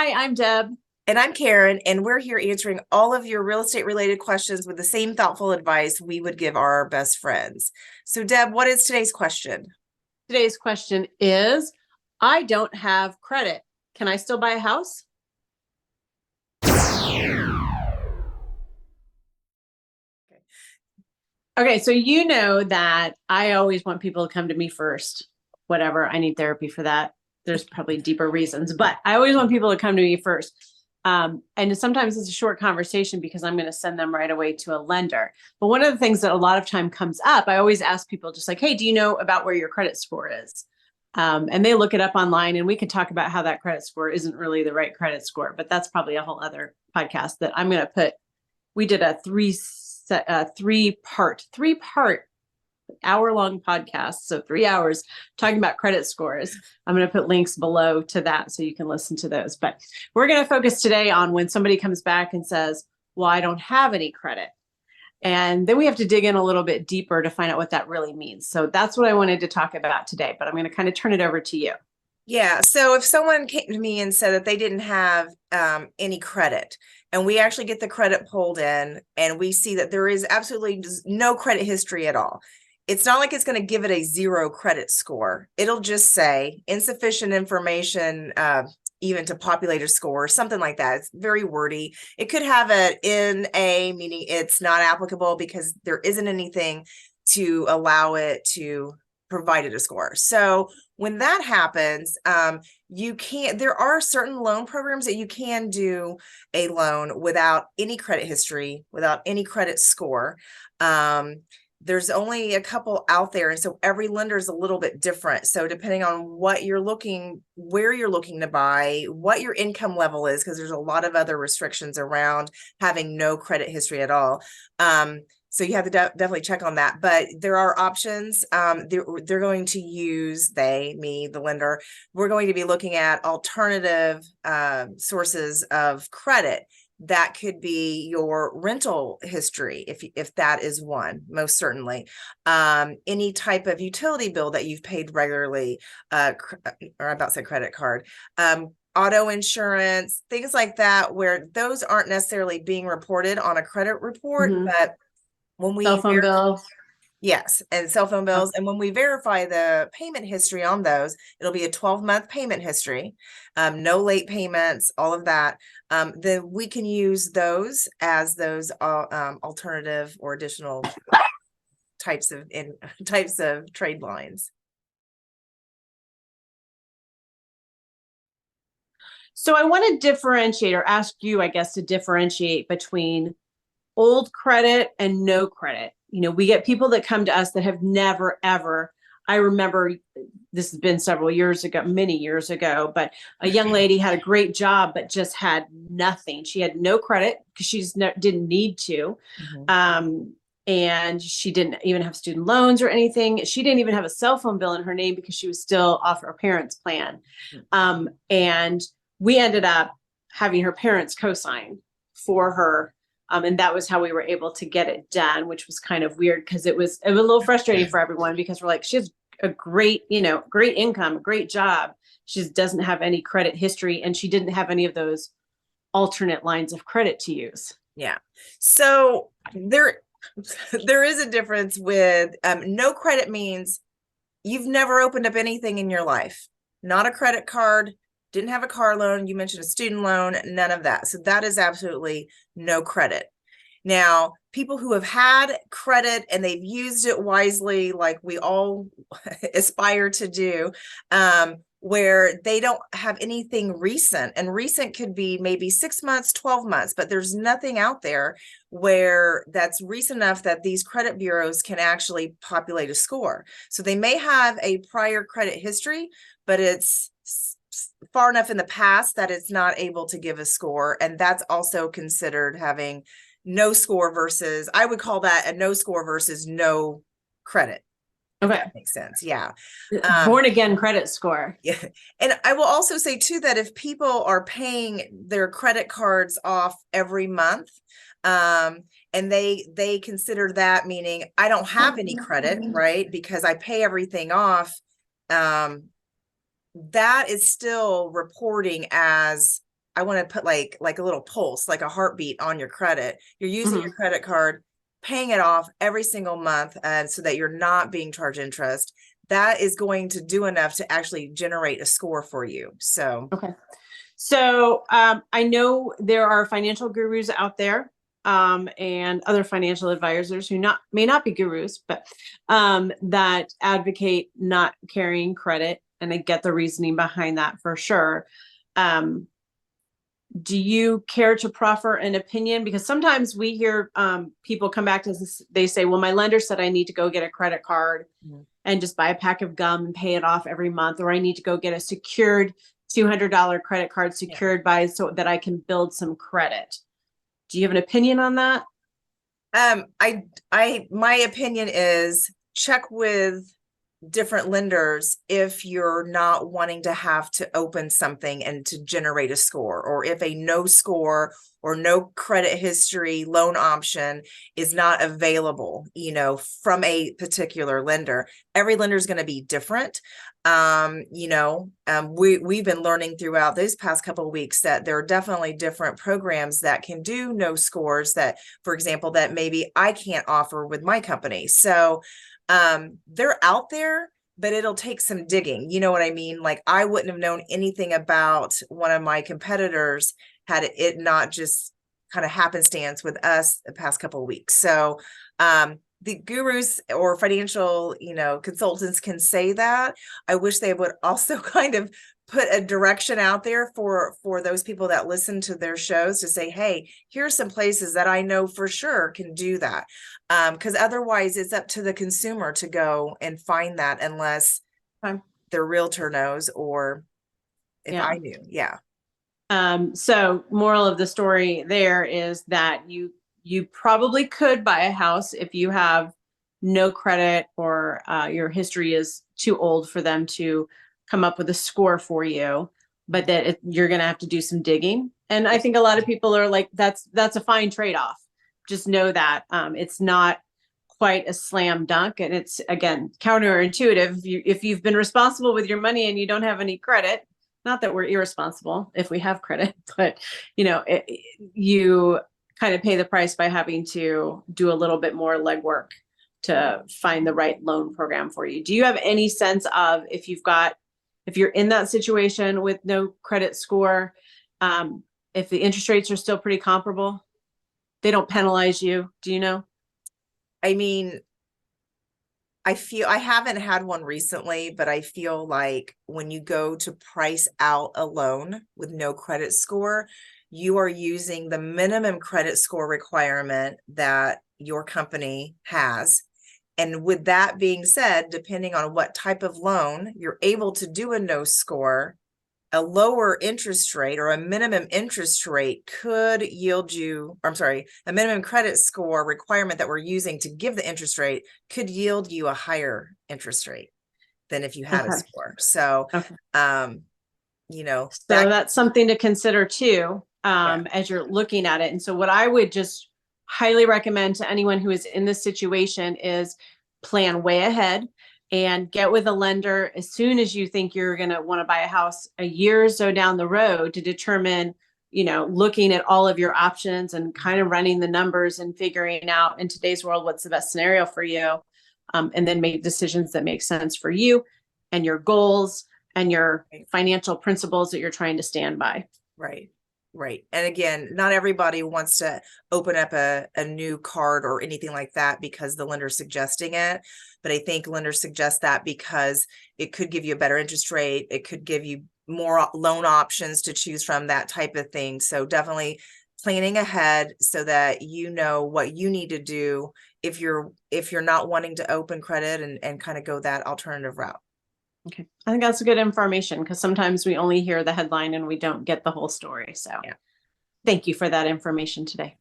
Hi, I'm Deb. And I'm Karen, and we're here answering all of your real estate related questions with the same thoughtful advice we would give our best friends. So, Deb, what is today's question? Today's question is, I don't have credit. Can I still buy a house? Okay, so you know that I always want people to come to me first. Whatever, I need therapy for that. There's probably deeper reasons, but I always want people to come to me first. And sometimes it's a short conversation because I'm going to send them right away to a lender. But one of the things that a lot of time comes up, I always ask people just like, hey, do you know about where your credit score is? And they look it up online, and we can talk about how that credit score isn't really the right credit score, but that's probably a whole other podcast that I'm going to put. We did a three part hour-long podcast, so 3 hours talking about credit scores. I'm going to put links below to that so you can listen to those. But we're going to focus today on when somebody comes back and says, well, I don't have any credit. And then we have to dig in a little bit deeper to find out what that really means. So that's what I wanted to talk about today, but I'm going to kind of turn it over to you. Yeah, so if someone came to me and said that they didn't have any credit, and we actually get the credit pulled in, and we see that there is absolutely no credit history at all, it's not like it's going to give it a 0 credit score. It'll just say insufficient information, even to populate a score, something like that. It's very wordy. It could have an NA, meaning it's not applicable because there isn't anything to allow it to provide it a score. So when that happens, there are certain loan programs that you can do a loan without any credit history, without any credit score. There's only a couple out there, and so every lender is a little bit different. So depending on what you're looking, where you're looking to buy, what your income level is, because there's a lot of other restrictions around having no credit history at all. So you have to definitely check on that, but there are options. They're going to use, the lender, we're going to be looking at alternative sources of credit. That could be your rental history, if that is one, most certainly. Any type of utility bill that you've paid regularly, or I'm about to say credit card, auto insurance, things like that, where those aren't necessarily being reported on a credit report, but when Cell we phone bills. Yes, and cell phone bills. And when we verify the payment history on those, it'll be a 12-month payment history, no late payments, all of that. Then we can use those as those alternative or additional types of trade lines. So I want to differentiate, or ask you, I guess, to differentiate between old credit and no credit. You know, we get people that come to us that have never, ever. I remember this has been several years ago, many years ago, but a young lady had a great job, but just had nothing. She had no credit because she just didn't need to. And she didn't even have student loans or anything. She didn't even have a cell phone bill in her name because she was still off her parents' plan. And we ended up having her parents co-sign for her. And that was how we were able to get it done, which was kind of weird because it was a little frustrating for everyone because we're like, she has a great, great income, great job. She just doesn't have any credit history, and she didn't have any of those alternate lines of credit to use. Yeah. So there is a difference with no credit means you've never opened up anything in your life, not a credit card, didn't have a car loan. You mentioned a student loan, none of that. So that is absolutely no credit. Now, people who have had credit and they've used it wisely, like we all aspire to do, where they don't have anything recent, and recent could be maybe 6 months, 12 months, but there's nothing out there where that's recent enough that these credit bureaus can actually populate a score. So they may have a prior credit history, but it's far enough in the past that it's not able to give a score. And that's also considered having no score versus, I would call that a no score versus no credit. Okay. That makes sense. Yeah. Born again credit score. Yeah. And I will also say too, that if people are paying their credit cards off every month, and they consider that meaning I don't have any credit, right? Because I pay everything off. That is still reporting as I want to put like a little pulse, like a heartbeat on your credit. You're using your credit card, paying it off every single month, and so that you're not being charged interest. That is going to do enough to actually generate a score for you. So, Okay. So I know there are financial gurus out there and other financial advisors who may not be gurus, but that advocate not carrying credit. And I get the reasoning behind that for sure. Do you care to proffer an opinion? Because sometimes we hear people come back to us, they say, well, my lender said I need to go get a credit card and just buy a pack of gum and pay it off every month, or I need to go get a secured $200 credit card secured by so that I can build some credit. Do you have an opinion on that? My opinion is check with different lenders if you're not wanting to have to open something and to generate a score, or if a no score or no credit history loan option is not available, from a particular lender. Every lender is going to be different. We've been learning throughout those past couple of weeks that there are definitely different programs that can do no scores that, for example, that maybe I can't offer with my company. So they're out there, but it'll take some digging. You know what I mean? Like, I wouldn't have known anything about one of my competitors had it not just kind of happenstance with us the past couple of weeks. So, the gurus or financial, consultants can say that. I wish they would also kind of put a direction out there for those people that listen to their shows to say, hey, here's some places that I know for sure can do that. Because otherwise it's up to the consumer to go and find that, unless their realtor knows, or if I knew. Yeah. So moral of the story there is that you probably could buy a house if you have no credit, or your history is too old for them to come up with a score for you, but that you're going to have to do some digging. And I think a lot of people are like, that's a fine trade-off. Just know that it's not quite a slam dunk. And it's, again, counterintuitive. If you've been responsible with your money and you don't have any credit, not that we're irresponsible if we have credit, but you kind of pay the price by having to do a little bit more legwork to find the right loan program for you. Do you have any sense of if you're in that situation with no credit score, if the interest rates are still pretty comparable, they don't penalize you? Do you know? I mean, I haven't had one recently, but I feel like when you go to price out a loan with no credit score, you are using the minimum credit score requirement that your company has. And with that being said, depending on what type of loan, you're able to do a no score. A lower interest rate or a minimum interest rate could yield you, a minimum credit score requirement that we're using to give the interest rate could yield you a higher interest rate than if you had a score. So, so that's something to consider too, as you're looking at it. And so what I would just highly recommend to anyone who is in this situation is plan way ahead and get with a lender as soon as you think you're going to want to buy a house a year or so down the road to determine, looking at all of your options and kind of running the numbers and figuring out in today's world, what's the best scenario for you. And then make decisions that make sense for you and your goals and your financial principles that you're trying to stand by. Right. Right. And again, not everybody wants to open up a new card or anything like that because the lender's suggesting it. But I think lenders suggest that because it could give you a better interest rate. It could give you more loan options to choose from, that type of thing. So definitely planning ahead so that you know what you need to do if you're not wanting to open credit and kind of go that alternative route. Okay. I think that's good information because sometimes we only hear the headline and we don't get the whole story. So thank you for that information today.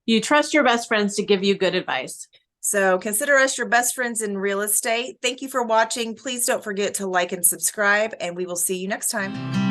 You trust your best friends to give you good advice. So consider us your best friends in real estate. Thank you for watching. Please don't forget to like and subscribe, and we will see you next time.